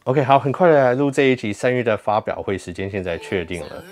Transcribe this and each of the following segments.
OK， 好，很快的来录这一集3月的发表会时间，现在确定了。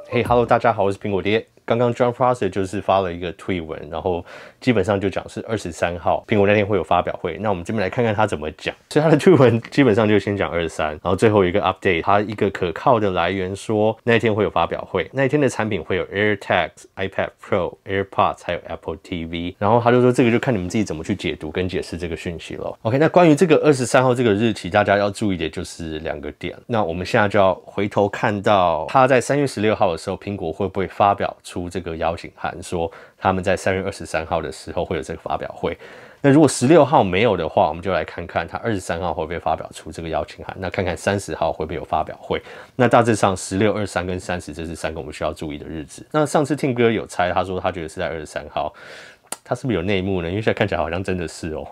嘿、Hello， 大家好，我是苹果爹。刚刚 Jon Prosser 就是发了一个推文，然后基本上就讲是23号，苹果那天会有发表会。那我们这边来看看他怎么讲。所以他的推文基本上就先讲23，然后最后一个 update， 他一个可靠的来源说那一天会有发表会，那一天的产品会有 AirTags、iPad Pro、AirPods 还有 Apple TV。然后他就说这个就看你们自己怎么去解读跟解释这个讯息咯。OK， 那关于这个23号这个日期，大家要注意的就是2个点。那我们现在就要回头看到他在3月16号的时候，苹果会不会发表出这个邀请函，说他们在3月23号的时候会有这个发表会。那如果16号没有的话，我们就来看看他23号会不会发表出这个邀请函，那看看30号会不会有发表会。那大致上16、23跟30这是3个我们需要注意的日子。那上次听哥有猜，他说他觉得是在23号。它是不是有内幕呢？因为现在看起来好像真的是哦。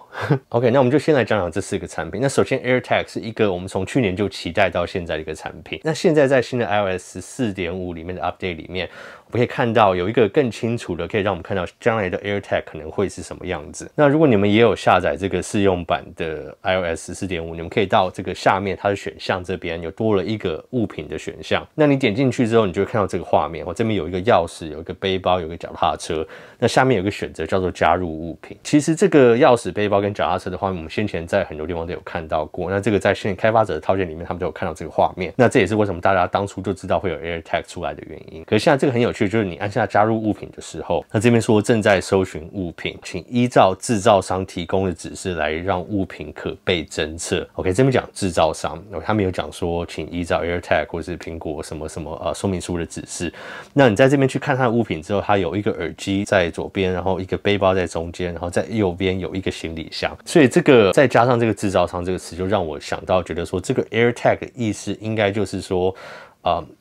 OK， 那我们就先来讲讲这4个产品。那首先 AirTag 是一个我们从去年就期待到现在的一个产品。那现在在新的 iOS 14.5 里面的 update 里面，我们可以看到有一个更清楚的，可以让我们看到将来的 AirTag 可能会是什么样子。那如果你们也有下载这个试用版的 iOS 14.5，你们可以到这个下面它的选项这边有多了一个物品的选项。那你点进去之后，你就会看到这个画面。我这边有一个钥匙，有一个背包，有一个脚踏车。那下面有一个选择叫做加入物品。其实这个钥匙、背包跟脚踏车的画面，我们先前在很多地方都有看到过。那这个在现开发者的套件里面，他们都有看到这个画面。那这也是为什么大家当初就知道会有 AirTag 出来的原因。可是现在这个很有趣，就是你按下加入物品的时候，那这边说正在搜寻物品，请依照制造商提供的指示来让物品可被侦测。OK， 这边讲制造商，他们有讲说，请依照 AirTag 或是苹果什么什么说明书的指示。那你在这边去看它的物品之后，它有一个耳机在左边，然后一个背包在中间，然后在右边有一个行李箱。所以这个再加上这个制造商这个词，就让我想到觉得说，这个 AirTag 的意思应该就是说。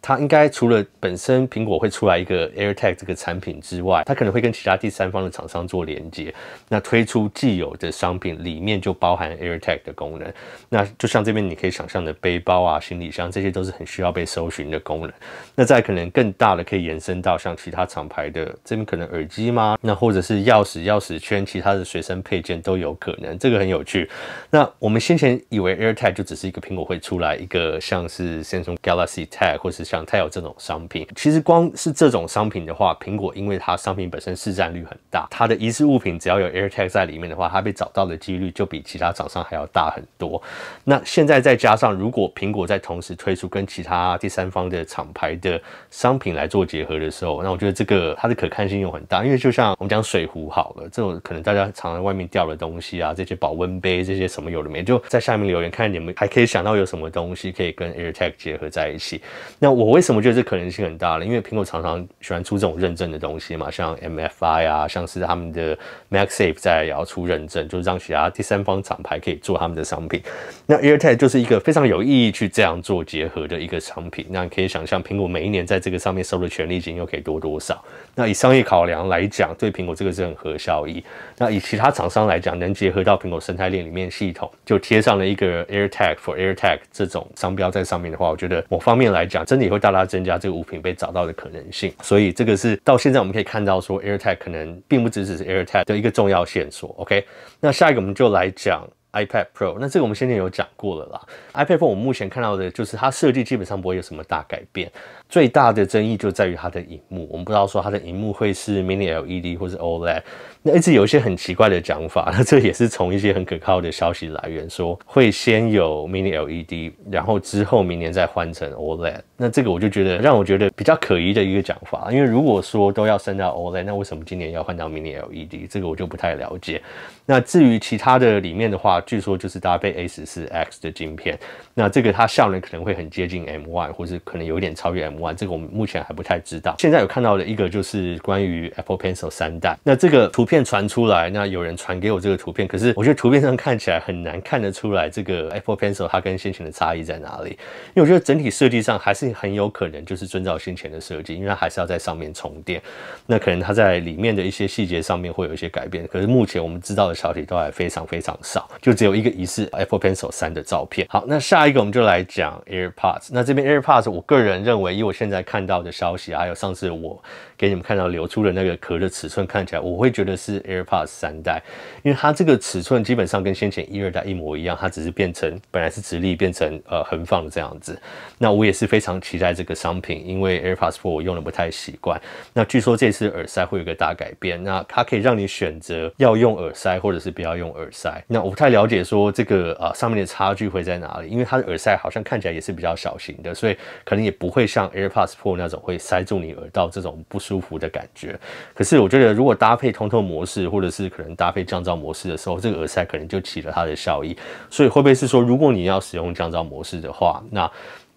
它应该除了本身苹果会出来一个 AirTag 这个产品之外，它可能会跟其他第三方的厂商做连接，那推出既有的商品里面就包含 AirTag 的功能。那就像这边你可以想象的背包啊、行李箱，这些都是很需要被搜寻的功能。那再可能更大的可以延伸到像其他厂牌的这边可能耳机吗？那或者是钥匙、钥匙圈、其他的随身配件都有可能，这个很有趣。那我们先前以为 AirTag 就只是一个苹果会出来一个像是 Samsung Galaxy Tag。或是像 Tile 这种商品，其实光是这种商品的话，苹果因为它商品本身市占率很大，它的遗失物品只要有 AirTag 在里面的话，它被找到的几率就比其他厂商还要大很多。那现在再加上，如果苹果在同时推出跟其他第三方的厂牌的商品来做结合的时候，那我觉得这个它的可看性又很大。因为就像我们讲水壶好了，这种可能大家常在外面掉的东西啊，这些保温杯，这些什么有的没，就在下面留言看你们还可以想到有什么东西可以跟 AirTag 结合在一起。那我为什么觉得这可能性很大呢？因为苹果常常喜欢出这种认证的东西嘛，像 MFI 啊，像是他们的 MagSafe 再也要出认证，就是让其他第三方厂牌可以做他们的商品。那 AirTag 就是一个非常有意义去这样做结合的一个商品。那你可以想象，苹果每一年在这个上面收的权利金又可以多少？那以商业考量来讲，对苹果这个是很合效益。那以其他厂商来讲，能结合到苹果生态链里面系统，就贴上了一个 AirTag for AirTag 这种商标在上面的话，我觉得某方面来讲，真的也会大大增加这个物品被找到的可能性。所以这个是到现在我们可以看到说 AirTag 可能并不只是 AirTag 的一个重要线索。OK， 那下一个我们就来讲iPad Pro。那这个我们先前有讲过了啦。iPad Pro 我们目前看到的就是它设计基本上不会有什么大改变，最大的争议就在于它的萤幕。我们不知道说它的萤幕会是 Mini LED 或是 OLED。那一直有一些很奇怪的讲法，那这也是从一些很可靠的消息来源说会先有 Mini LED， 然后之后明年再换成 OLED。那这个我就觉得让我觉得比较可疑的一个讲法，因为如果说都要升到 OLED， 那为什么今年要换到 Mini LED？ 这个我就不太了解。那至于其他的里面的话，据说就是搭配 A14X 的晶片，那这个它效能可能会很接近 M1， 或是可能有一点超越 M1， 这个我们目前还不太知道。现在有看到的一个就是关于 Apple Pencil 3代，那这个图片传出来，那有人传给我这个图片，可是我觉得图片上看起来很难看得出来这个 Apple Pencil 它跟先前的差异在哪里，因为我觉得整体设计上还是很有可能就是遵照先前的设计，因为它还是要在上面充电，那可能它在里面的一些细节上面会有一些改变，可是目前我们知道的消息都还非常非常少，就只有一个疑似 Apple Pencil 3的照片。好，那下一个我们就来讲 AirPods。那这边 AirPods 我个人认为，以我现在看到的消息，还有上次我给你们看到流出的那个壳的尺寸，看起来我会觉得是 AirPods 3代，因为它这个尺寸基本上跟先前1、2代一模一样，它只是变成本来是直立变成横放的这样子。那我也是非常期待这个商品，因为 AirPods Pro 我用的不太习惯。那据说这次耳塞会有一个大改变，那它可以让你选择要用耳塞或者是不要用耳塞。那我不太了解说这个上面的差距会在哪里，因为它的耳塞好像看起来也是比较小型的，所以可能也不会像 AirPods Pro 那种会塞住你耳道这种不舒服的感觉。可是我觉得如果搭配通透模式，或者是可能搭配降噪模式的时候，这个耳塞可能就起了它的效益。所以会不会是说，如果你要使用降噪模式的话，那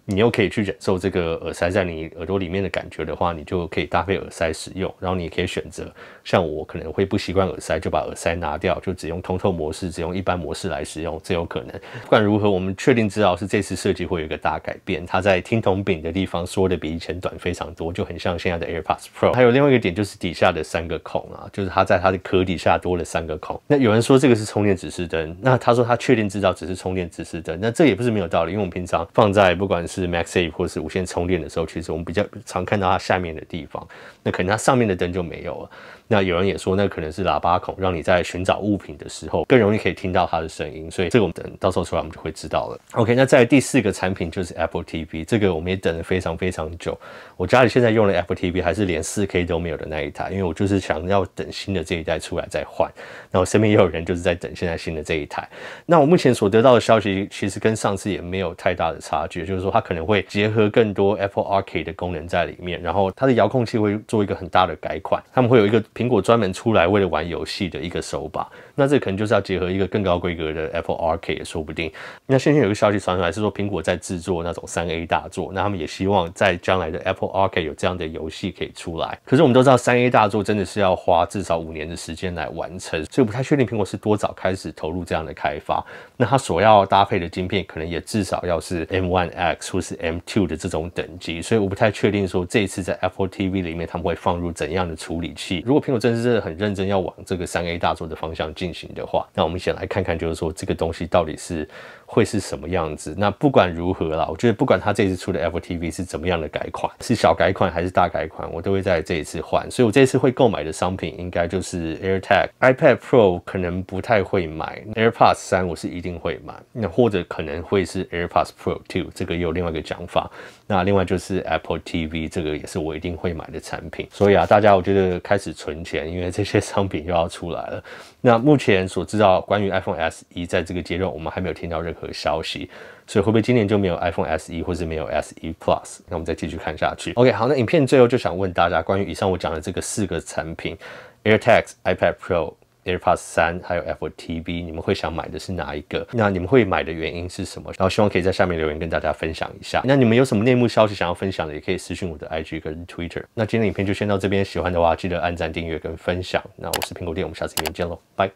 你又可以去忍受这个耳塞在你耳朵里面的感觉的话，你就可以搭配耳塞使用，然后你也可以选择，像我可能会不习惯耳塞，就把耳塞拿掉，就只用通透模式，只用一般模式来使用，这有可能。不管如何，我们确定知道是这次设计会有一个大改变，它在听筒柄的地方缩的比以前短非常多，就很像现在的 AirPods Pro。还有另外一个点就是底下的3个孔啊，就是它在它的壳底下多了3个孔。那有人说这个是充电指示灯，那他说他确定知道只是充电指示灯，那这也不是没有道理，因为我们平常放在不管是 MagSafe 或是无线充电的时候，其实我们比较常看到它下面的地方，那可能它上面的灯就没有了。那有人也说，那可能是喇叭孔，让你在寻找物品的时候更容易可以听到它的声音，所以这个我们等到时候出来我们就会知道了。OK， 那再来第4个产品就是 Apple TV， 这个我们也等了非常非常久。我家里现在用的 Apple TV 还是连 4K 都没有的那一台，因为我就是想要等新的这一代出来再换。那我身边也有人就是在等现在新的这一台。那我目前所得到的消息其实跟上次也没有太大的差距，就是说它可能会结合更多 Apple Arcade 的功能在里面，然后它的遥控器会做一个很大的改款，他们会有一个苹果专门出来为了玩游戏的一个手把，那这可能就是要结合一个更高规格的 Apple Arcade 也说不定。那先前有一个消息传出来是说苹果在制作那种3A 大作，那他们也希望在将来的 Apple Arcade 有这样的游戏可以出来。可是我们都知道3A 大作真的是要花至少5年的时间来完成，所以我不太确定苹果是多早开始投入这样的开发。那它所要搭配的晶片可能也至少要是 M1X 或是 M2 的这种等级，所以我不太确定说这一次在 Apple TV 里面他们会放入怎样的处理器。如果苹果真的是很认真要往这个3A 大作的方向进行的话，那我们先来看看就是说这个东西到底是会是什么样子。那不管如何啦，我觉得不管它这一次出的 Apple TV 是怎么样的改款，是小改款还是大改款，我都会在这一次换。所以我这一次会购买的商品应该就是 AirTag、iPad Pro 可能不太会买， AirPods 3我是一定会买，那或者可能会是 AirPods Pro 2， 这个也有另外一个讲法。那另外就是 Apple TV， 这个也是我一定会买的产品。所以啊，大家我觉得开始存钱，因为这些商品又要出来了。那目前所知道关于 iPhone SE 在这个阶段我们还没有听到任何消息，所以会不会今年就没有 iPhone SE 或是没有 SE Plus？ 那我们再继续看下去。OK， 好，那影片最后就想问大家，关于以上我讲的这个4个产品 ，AirTags、iPad Pro、AirPods 3还有 Apple TV， 你们会想买的是哪一个？那你们会买的原因是什么？然后希望可以在下面留言跟大家分享一下。那你们有什么内幕消息想要分享的，也可以私讯我的 IG 跟 Twitter。那今天的影片就先到这边，喜欢的话记得按赞、订阅跟分享。那我是苹果店，我们下次影片见喽，拜。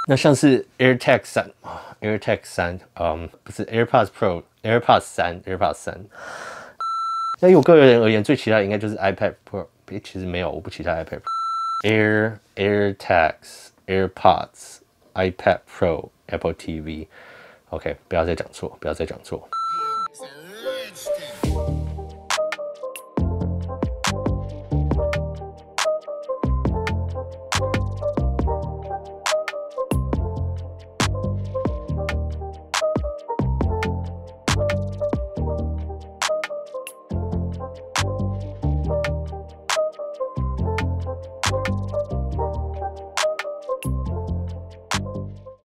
那像是 AirTag 3，AirTag 3，不是 AirPods Pro，AirPods 3，AirPods 3。那以我个人而言，最期待的应该就是 iPad Pro， 其实没有，我不期待 iPad Pro。AirTags、AirPods、iPad Pro、Apple TV。OK， 不要再讲错，不要再讲错。